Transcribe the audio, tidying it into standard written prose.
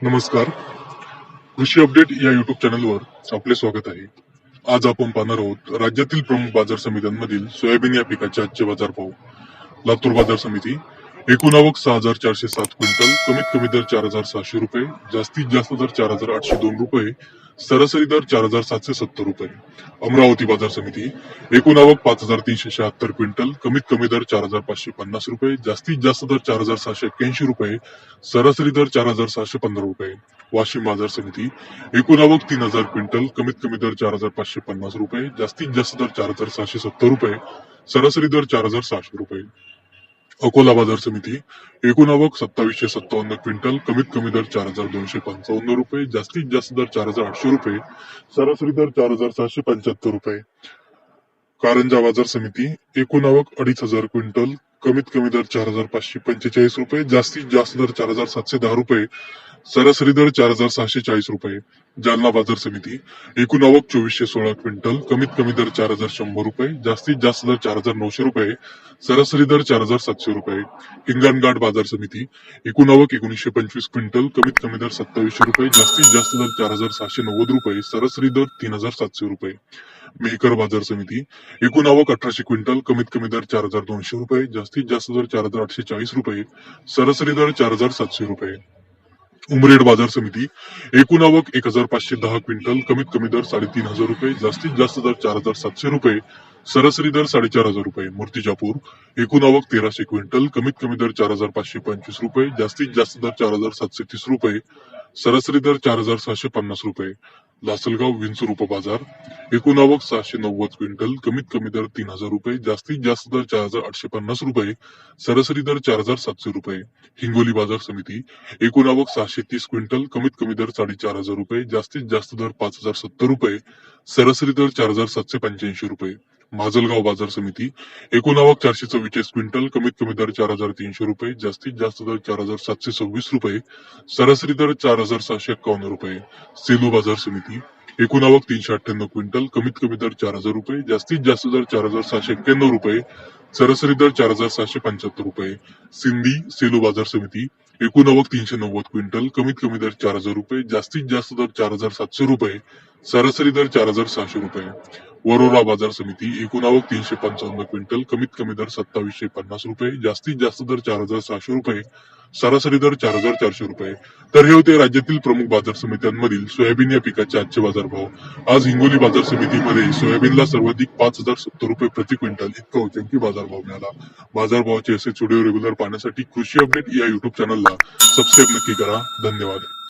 नमस्कार. कृषी अपडेट या युट्यूब चॅनलवर आपले स्वागत आहे. आज आपण पाहणार आहोत राज्यातील प्रमुख बाजार समित्यांमधील सोयाबीन या पिकाचे आजचे बाजारभाव. लातूर बाजार समिती एकूण आवक 6,407 क्विंटल, कमीत कमी दर 4,600 रुपये, जास्तीत जास्त दर 4,802 रुपये, सरासरी दर 4,770 रुपये. अमरावती बाजार समिती एकूण आवक 5,376 क्विंटल, कमीत कमी दर 4,550 रुपये, जास्तीत जास्त दर 4,781 रुपये, सरासरी दर 4,615 रुपये. वाशिम बाजार समिती एकूण आवक 3,000 क्विंटल, कमीत कमी दर 4,550 रुपये, जास्तीत जास्त दर 4,670 रुपये, सरासरी दर 4,600 रुपये. अकोला बाजार समिती एकूण आवक 2,757 क्विंटल, कमीत कमी दर 4,255 रुपये, जास्तीत जास्त दर 4,800 रुपये, सरासरी दर 4,775 रुपये. कारंजा बाजार समिती एकूण आवक 2,500 क्विंटल, कमीत कमी दर 4,545 रुपये, जास्तीत जास्त दर 4,710 रुपये, सरासरी दर 4,640 रुपये. जालना बाजार समिती एकूण आवक 2,416 क्विंटल, कमीत कमी दर 4,100 रुपये, जास्तीत जास्त दर 4,900 रुपये, सरासरी दर 4,700 रुपये. हिंगणघाट बाजार समिती एकूण आवक 1,925 क्विंटल, कमीत कमी दर 2,700 रुपये, जास्तीत जास्त दर 4,790 रुपये, सरासरी दर 3,700 रुपये. मेहकर बाजार समिती एकूण आवक 1,800 क्विंटल, कमीत कमी दर 4,200 रुपये, जास्तीत जास्त दर 4,840 रुपये, सरासरी दर 4,700 रुपये. उमरेड बाजार समिती एकूण आवक 1,510 क्विंटल, कमीत कमी दर 3,500 रुपये, जास्तीत जास्त दर 4,700 रुपये, सरासरी दर 4,500 रुपये. मूर्तिजापूर एकूण आवक 1,300 क्विंटल, कमीत कमी दर 4,525 रुपये, जास्तीत जास्त दर 4,730 रुपये, सरासरी दर 4,650 रुपये. लासलगाव विंचूर उपबाजार एकूण आवक 690 क्विंटल, कमीत कमी दर 3,000 रुपये, जास्तीत जास्त दर 4,850 रुपये, सरासरी दर 4,700 रुपये. हिंगोली बाजार समिती एकूण आवक 630 क्विंटल, कमीत कमी दर 4,500 रुपये, जास्तीत जास्त दर 5,070 रुपये, सरासरी दर 4,785 रुपये. माजलगाव बाजार समिती एकूण आवक 444 क्विंटल, कमीत कमी दर 4,300 रुपये, जास्तीत जास्त दर 4,726 रुपये, सरासरी दर 4,751 रुपये. सेलू बाजार समिती एकूण आवक 398 क्विंटल, कमीत कमी दर 4,000 रुपये, जास्तीत जास्त दर 4,791 रुपये, सरासरी दर 4,775 रुपये. सिंधी सेलू बाजार समिती एकूण आवक 390 क्विंटल, कमीत कमी दर 4,000 रुपये, जास्तीत जास्त दर 4,700 रुपये, सरासरी दर 4,600 रुपये. वरोरा बाजार समिती एकूण आवक 355 क्विंटल, कमीत कमी दर 2,750 रुपये, जास्तीत जास्त दर 4,600 रुपये, सरासरी दर 4,400 रुपये. तर हे होते राज्यातील प्रमुख बाजार समित्यांमधील सोयाबीन या पिकाचे आजचे बाजारभाव. आज हिंगोली बाजार समितीमध्ये सोयाबीनला सर्वाधिक 5,070 रुपये प्रति क्विंटल इतका उच्चांकी बाजारभाव मिळाला. बाजारभावाचे असे व्हिडिओ रेग्युलर पाहण्यासाठी कृषी अपडेट या युट्यूब चॅनलला सबस्क्राईब नक्की करा. धन्यवाद.